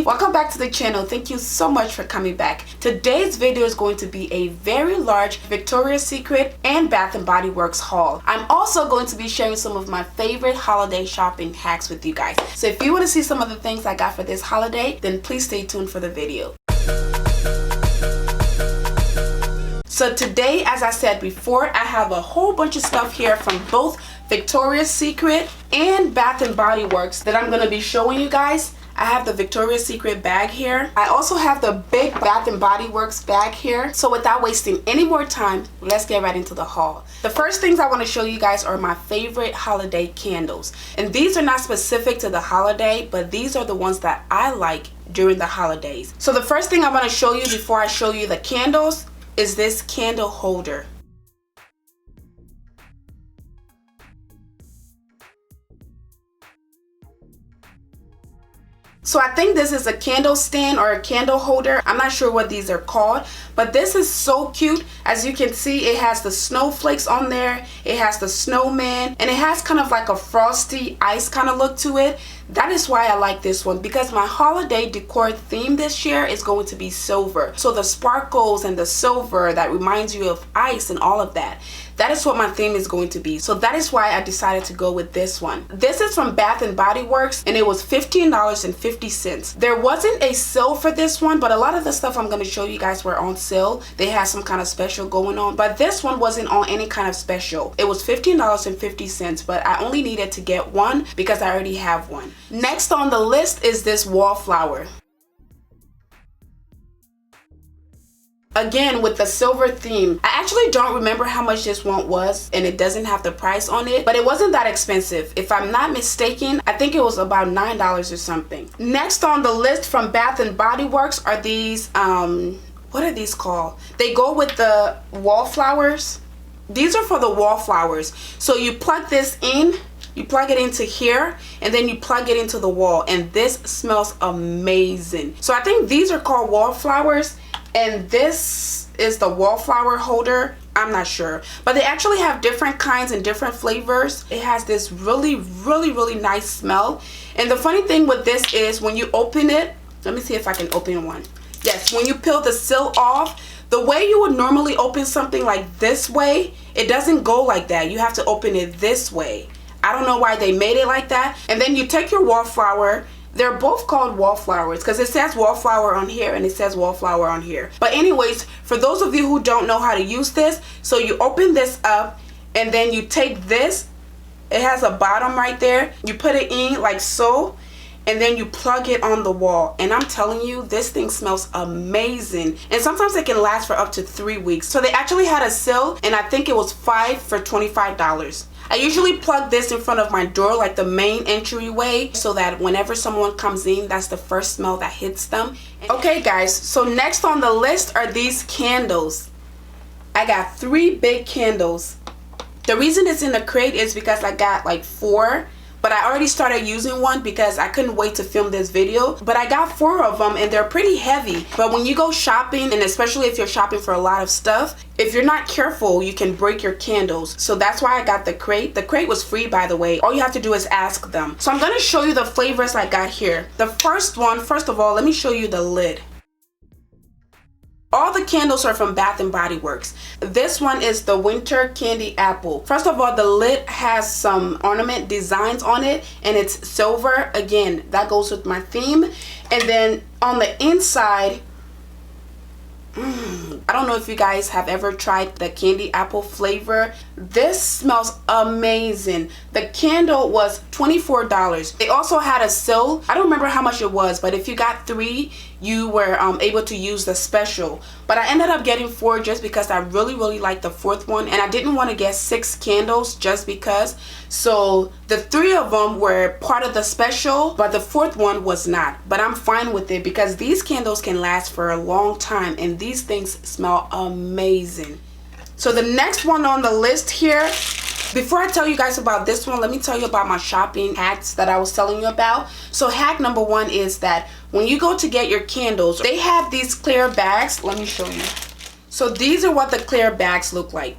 welcome back to the channel. Thank you so much for coming back. Today's video is going to be a very large Victoria's Secret and Bath & Body Works haul. I'm also going to be sharing some of my favorite holiday shopping hacks with you guys. So if you want to see some of the things I got for this holiday, then please stay tuned for the video. So today, as I said before, I have a whole bunch of stuff here from both Victoria's Secret and Bath & Body Works that I'm going to be showing you guys. I have the Victoria's Secret bag here. I also have the big Bath & Body Works bag here. So without wasting any more time, let's get right into the haul. The first things I want to show you guys are my favorite holiday candles. And these are not specific to the holiday, but these are the ones that I like during the holidays. So the first thing I want to show you before I show you the candles is this candle holder. So I think this is a candle stand or a candle holder. I'm not sure what these are called, but this is so cute. As you can see, it has the snowflakes on there, it has the snowman, and it has kind of like a frosty ice kind of look to it. That is why I like this one, because my holiday decor theme this year is going to be silver. So the sparkles and the silver that reminds you of ice and all of that. That is what my theme is going to be. So that is why I decided to go with this one. This is from Bath & Body Works and it was $15.50. There wasn't a sale for this one, but a lot of the stuff I'm going to show you guys were on sale. They had some kind of special going on, but this one wasn't on any kind of special. It was $15.50, but I only needed to get one because I already have one. Next on the list is this Wallflower. Again, with the silver theme. I actually don't remember how much this one was, and it doesn't have the price on it, but it wasn't that expensive. If I'm not mistaken, I think it was about $9 or something. Next on the list from Bath & Body Works are these, what are these called? They go with the wallflowers. These are for the wallflowers. So you plug this in, you plug it into here, and then you plug it into the wall, and this smells amazing. So I think these are called wallflowers, and this is the wallflower holder. I'm not sure, but they actually have different kinds and different flavors. It has this really nice smell. And the funny thing with this is when you open it, let me see if I can open one. Yes, when you peel the seal off, the way you would normally open something like this way, it doesn't go like that. You have to open it this way. I don't know why they made it like that. And then you take your wallflower. They're both called wallflowers because it says wallflower on here and it says wallflower on here. But anyways, for those of you who don't know how to use this, so you open this up and then you take this. It has a bottom right there. You put it in like so, and then you plug it on the wall. And I'm telling you, this thing smells amazing. And sometimes it can last for up to 3 weeks. So they actually had a sale, and I think it was 5 for $25. I usually plug this in front of my door, like the main entryway, so that whenever someone comes in, that's the first smell that hits them. Okay guys, so next on the list are these candles. I got 3 big candles. The reason it's in the crate is because I got like 4. But I already started using one because I couldn't wait to film this video. But I got 4 of them and they're pretty heavy. But when you go shopping, and especially if you're shopping for a lot of stuff, if you're not careful, you can break your candles. So that's why I got the crate. The crate was free, by the way. All you have to do is ask them. So I'm going to show you the flavors I got here. The first one, first of all, let me show you the lid. All the candles are from Bath & Body Works. This one is the Winter Candy Apple. First of all, the lid has some ornament designs on it and it's silver. Again, that goes with my theme. And then on the inside, I don't know if you guys have ever tried the candy apple flavor. This smells amazing. The candle was $24. They also had a sale. I don't remember how much it was, but if you got 3, you were able to use the special. But I ended up getting 4 just because I really liked the 4th one, and I didn't want to get 6 candles just because. So the 3 of them were part of the special, but the 4th one was not. But I'm fine with it because these candles can last for a long time, and these things smell amazing. So the next one on the list here, before I tell you guys about this one, let me tell you about my shopping hacks that I was telling you about. So hack number 1 is that when you go to get your candles, they have these clear bags. Let me show you. So these are what the clear bags look like.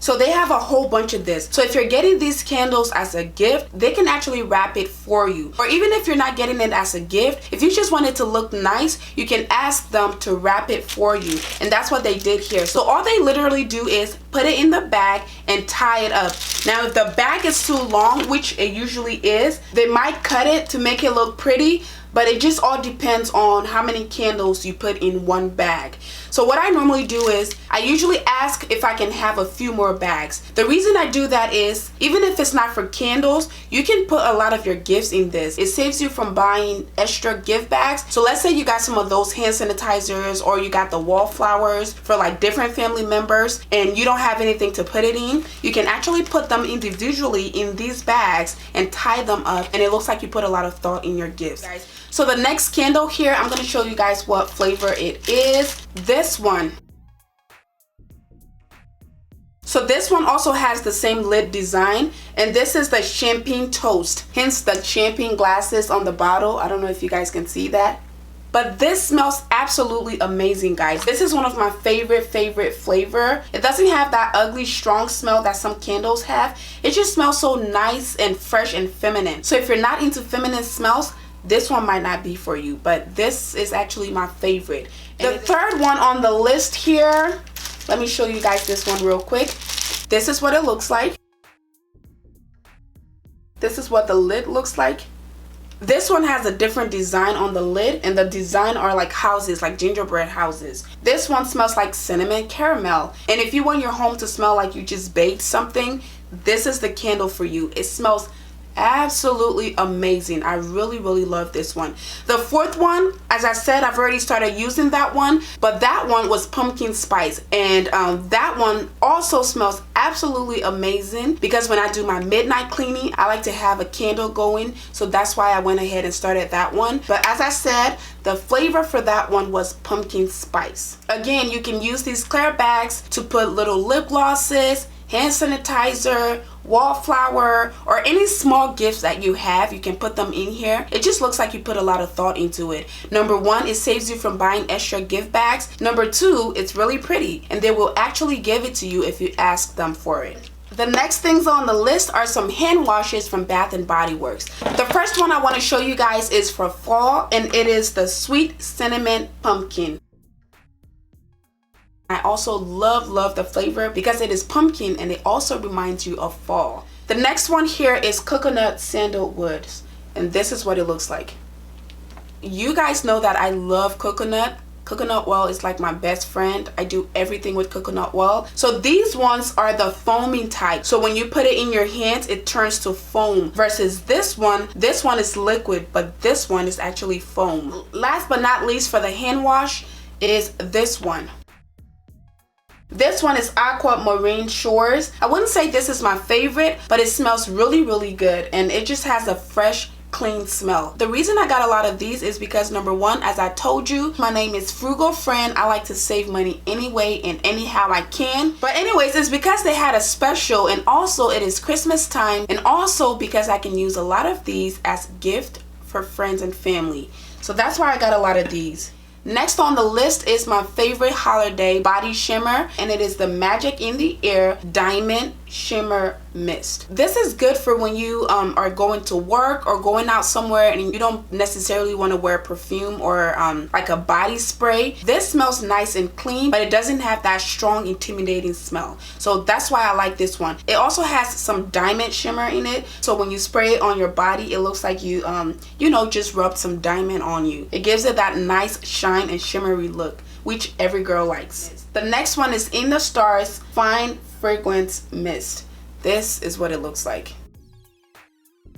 So they have a whole bunch of this. So if you're getting these candles as a gift, they can actually wrap it for you. Or even if you're not getting it as a gift, if you just want it to look nice, you can ask them to wrap it for you. And that's what they did here. So all they literally do is put it in the bag and tie it up. Now if the bag is too long, which it usually is, they might cut it to make it look pretty, but it just all depends on how many candles you put in one bag. So what I normally do is I usually ask if I can have a few more bags. The reason I do that is even if it's not for candles, you can put a lot of your gifts in this. It saves you from buying extra gift bags. So let's say you got some of those hand sanitizers, or you got the Wallflowers for like different family members and you don't have anything to put it in. You can actually put them individually in these bags and tie them up, and it looks like you put a lot of thought in your gifts, guys. So the next candle here, I'm going to show you guys what flavor it is. This one. So this one also has the same lid design, and this is the champagne toast, hence the champagne glasses on the bottle. I don't know if you guys can see that, but this smells absolutely amazing, guys. This is one of my favorite flavor. It doesn't have that ugly strong smell that some candles have. It just smells so nice and fresh and feminine. So if you're not into feminine smells, this one might not be for you, but this is actually my favorite. The third one on the list here, let me show you guys this one real quick. This is what it looks like. This is what the lid looks like. This one has a different design on the lid, and the design are like houses, like gingerbread houses. This one smells like cinnamon caramel, and if you want your home to smell like you just baked something, this is the candle for you. It smells absolutely amazing. I really love this one. The fourth one, as I said, I've already started using that one, but that one was pumpkin spice, and that one also smells absolutely amazing, because when I do my midnight cleaning, I like to have a candle going, so that's why I went ahead and started that one. But as I said, the flavor for that one was pumpkin spice. Again, you can use these clear bags to put little lip glosses, hand sanitizer, Wallflower, or any small gifts that you have. You can put them in here. It just looks like you put a lot of thought into it. Number one, it saves you from buying extra gift bags. Number two, it's really pretty, and they will actually give it to you if you ask them for it. The next things on the list are some hand washes from Bath & Body Works. The first one I want to show you guys is for fall, and it is the Sweet Cinnamon Pumpkin. I also love the flavor because it is pumpkin, and it also reminds you of fall. The next one here is Coconut Sandalwood, and this is what it looks like. You guys know that I love coconut. Coconut oil is like my best friend. I do everything with coconut oil. So these ones are the foaming type. So when you put it in your hands, it turns to foam, versus this one is liquid, but this one is actually foam. Last but not least, for the hand wash is this one. This one is Aquamarine Shores. I wouldn't say this is my favorite, but it smells really good, and it just has a fresh, clean smell. The reason I got a lot of these is because, number one, as I told you, my name is Frugal Friend. I like to save money anyway and anyhow I can. But anyways, it's because they had a special, and also it is Christmas time, and also because I can use a lot of these as gift for friends and family. So that's why I got a lot of these. Next on the list is my favorite holiday body shimmer, and it is the Magic in the Air Diamond Shimmer Mist. This is good for when you are going to work or going out somewhere and you don't necessarily want to wear perfume or like a body spray. This smells nice and clean, but it doesn't have that strong, intimidating smell. So that's why I like this one. It also has some diamond shimmer in it, so when you spray it on your body, it looks like you you know, just rubbed some diamond on you. It gives it that nice shine and shimmery look, which every girl likes. The next one is In the Stars Fine Fragrance Mist. This is what it looks like.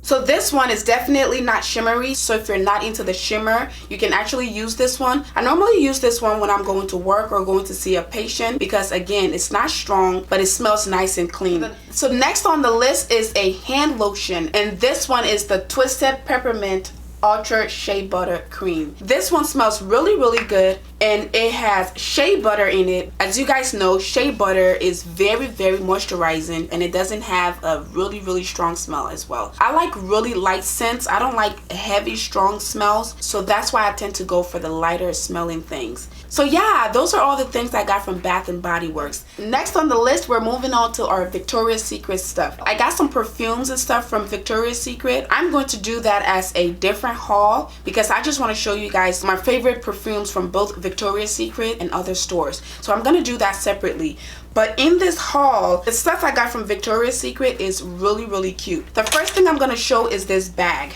So this one is definitely not shimmery, so if you're not into the shimmer, you can actually use this one. I normally use this one when I'm going to work or going to see a patient, because again, it's not strong, but it smells nice and clean. So next on the list is a hand lotion, and this one is the Twisted Peppermint Ultra Shea Butter Cream. This one smells really good. and it has shea butter in it. As you guys know, shea butter is very moisturizing, and it doesn't have a really strong smell as well. I like really light scents. I don't like heavy strong smells, so that's why I tend to go for the lighter smelling things. So yeah, those are all the things I got from Bath and Body Works. Next on the list, we're moving on to our Victoria's Secret stuff. I got some perfumes and stuff from Victoria's Secret. I'm going to do that as a different haul because I just want to show you guys my favorite perfumes from both Victoria's Secret and other stores. So I'm going to do that separately. But in this haul, the stuff I got from Victoria's Secret is really cute. The first thing I'm going to show is this bag.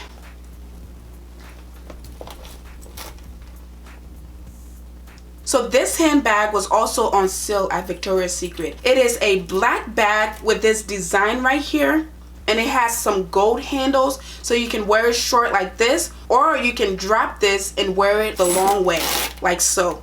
So this handbag was also on sale at Victoria's Secret. It is a black bag with this design right here, and it has some gold handles, so you can wear it short like this, or you can drop this and wear it the long way, like so.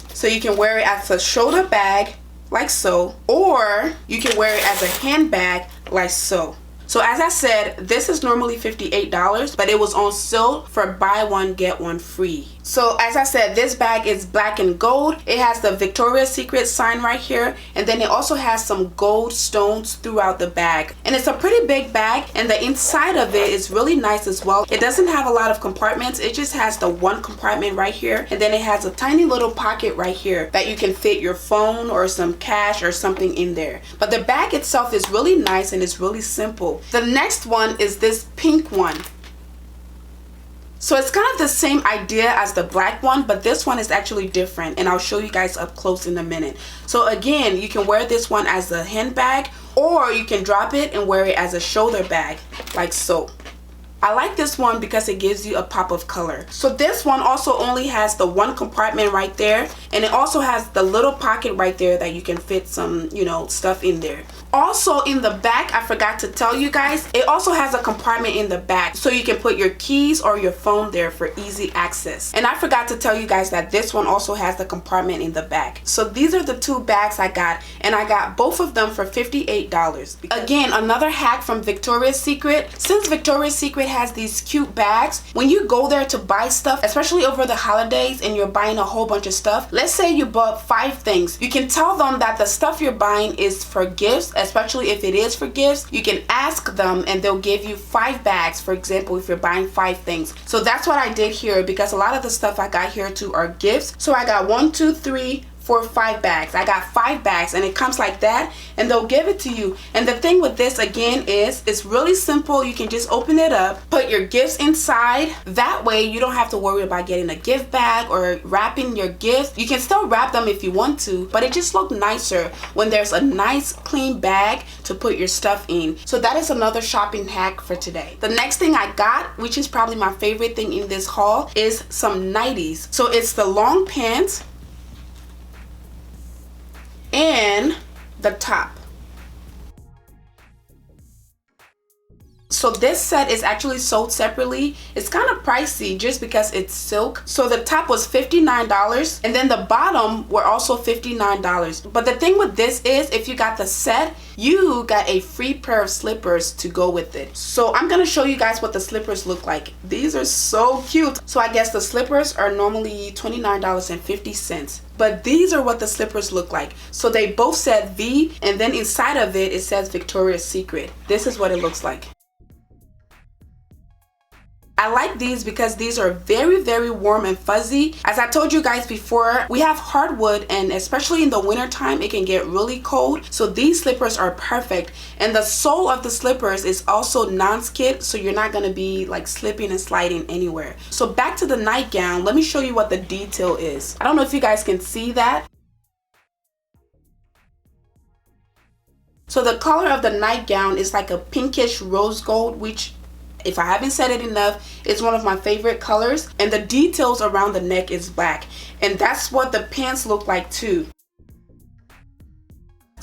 So you can wear it as a shoulder bag, like so, or you can wear it as a handbag, like so. So as I said, this is normally $58, but it was on sale for buy one get one free. So as I said, this bag is black and gold. It has the Victoria's Secret sign right here, and then it also has some gold stones throughout the bag. And it's a pretty big bag, and the inside of it is really nice as well. It doesn't have a lot of compartments. It just has the one compartment right here, and then it has a tiny little pocket right here that you can fit your phone or some cash or something in there. But the bag itself is really nice and it's really simple. The next one is this pink one. So it's kind of the same idea as the black one, but this one is actually different, and I'll show you guys up close in a minute. So again, you can wear this one as a handbag, or you can drop it and wear it as a shoulder bag, like so. I like this one because it gives you a pop of color. So this one also only has the one compartment right there, and it also has the little pocket right there that you can fit some, you know, stuff in there. Also in the back, I forgot to tell you guys, it also has a compartment in the back so you can put your keys or your phone there for easy access. And I forgot to tell you guys that this one also has the compartment in the back. So these are the two bags I got, and I got both of them for $58. Again, another hack from Victoria's Secret. Since Victoria's Secret has these cute bags, when you go there to buy stuff, especially over the holidays, and you're buying a whole bunch of stuff, let's say you bought 5 things, you can tell them that the stuff you're buying is for gifts. Especially if it is for gifts, you can ask them and they'll give you 5 bags, for example, if you're buying 5 things. So that's what I did here, because a lot of the stuff I got here too are gifts. So I got 1, 2, 3, 4, 5 bags. I got 5 bags, and it comes like that, and they'll give it to you. And the thing with this again is it's really simple. You can just open it up, put your gifts inside. That way you don't have to worry about getting a gift bag or wrapping your gifts. You can still wrap them if you want to, but it just looks nicer when there's a nice clean bag to put your stuff in. So that is another shopping hack for today. The next thing I got, which is probably my favorite thing in this haul, is some nighties. So it's the long pants and the top. So this set is actually sold separately. It's kind of pricey just because it's silk. So the top was $59, and then the bottom were also $59. But the thing with this is, if you got the set, you got a free pair of slippers to go with it. So I'm gonna show you guys what the slippers look like. These are so cute. So I guess the slippers are normally $29.50. But these are what the slippers look like. So they both said V, and then inside of it, it says Victoria's Secret. This is what it looks like. I like these because these are very warm and fuzzy. As I told you guys before, we have hardwood, and especially in the winter time, it can get really cold. So these slippers are perfect. And the sole of the slippers is also non-skid, so you're not gonna be like slipping and sliding anywhere. So back to the nightgown, let me show you what the detail is. I don't know if you guys can see that. So the color of the nightgown is like a pinkish rose gold, which, if I haven't said it enough, it's one of my favorite colors. And the details around the neck is black. And that's what the pants look like too.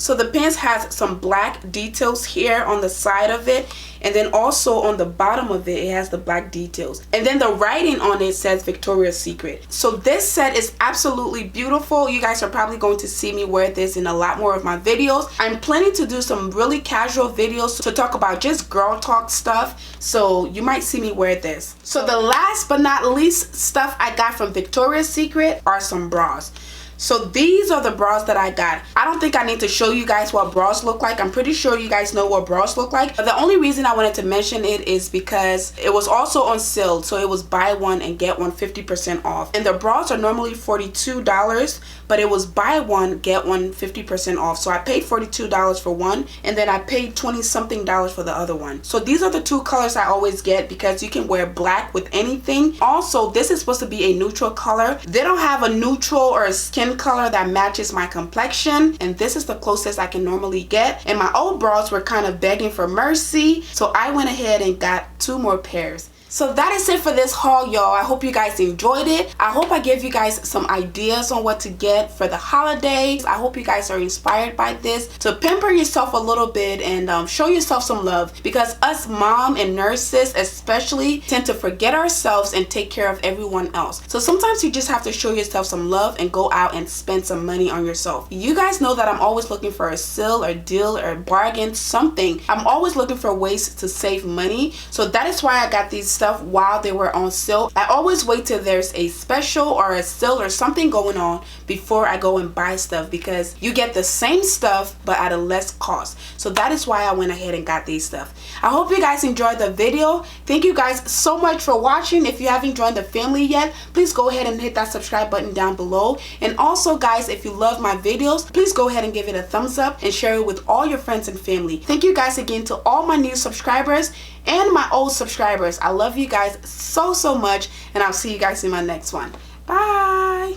So the pants has some black details here on the side of it, and then also on the bottom of it, it has the black details. And then the writing on it says Victoria's Secret. So this set is absolutely beautiful. You guys are probably going to see me wear this in a lot more of my videos. I'm planning to do some really casual videos to talk about just girl talk stuff. So you might see me wear this. So the last but not least stuff I got from Victoria's Secret are some bras. So these are the bras that I got. I don't think I need to show you guys what bras look like. I'm pretty sure you guys know what bras look like. But the only reason I wanted to mention it is because it was also on sale. So it was buy one and get one 50% off. And the bras are normally $42, but it was buy one, get one 50% off. So I paid $42 for one, and then I paid 20 something dollars for the other one. So these are the two colors I always get because you can wear black with anything. Also, this is supposed to be a neutral color. They don't have a neutral or a skin color that matches my complexion, and this is the closest I can normally get. And my old bras were kind of begging for mercy, so I went ahead and got 2 more pairs. So that is it for this haul, y'all. I hope you guys enjoyed it. I hope I gave you guys some ideas on what to get for the holidays. I hope you guys are inspired by this to pamper yourself a little bit and show yourself some love, because us mom and nurses especially tend to forget ourselves and take care of everyone else. So sometimes you just have to show yourself some love and go out and spend some money on yourself. You guys know that I'm always looking for a sale or deal or bargain, something. I'm always looking for ways to save money. So that is why I got these stuff while they were on sale. I always wait till there's a special or a sale or something going on before I go and buy stuff, because you get the same stuff but at a less cost. So that is why I went ahead and got these stuff. I hope you guys enjoyed the video. Thank you guys so much for watching. If you haven't joined the family yet, please go ahead and hit that subscribe button down below. And also guys, if you love my videos, please go ahead and give it a thumbs up and share it with all your friends and family. Thank you guys again to all my new subscribers and my old subscribers. I love you guys so much, and I'll see you guys in my next one. Bye.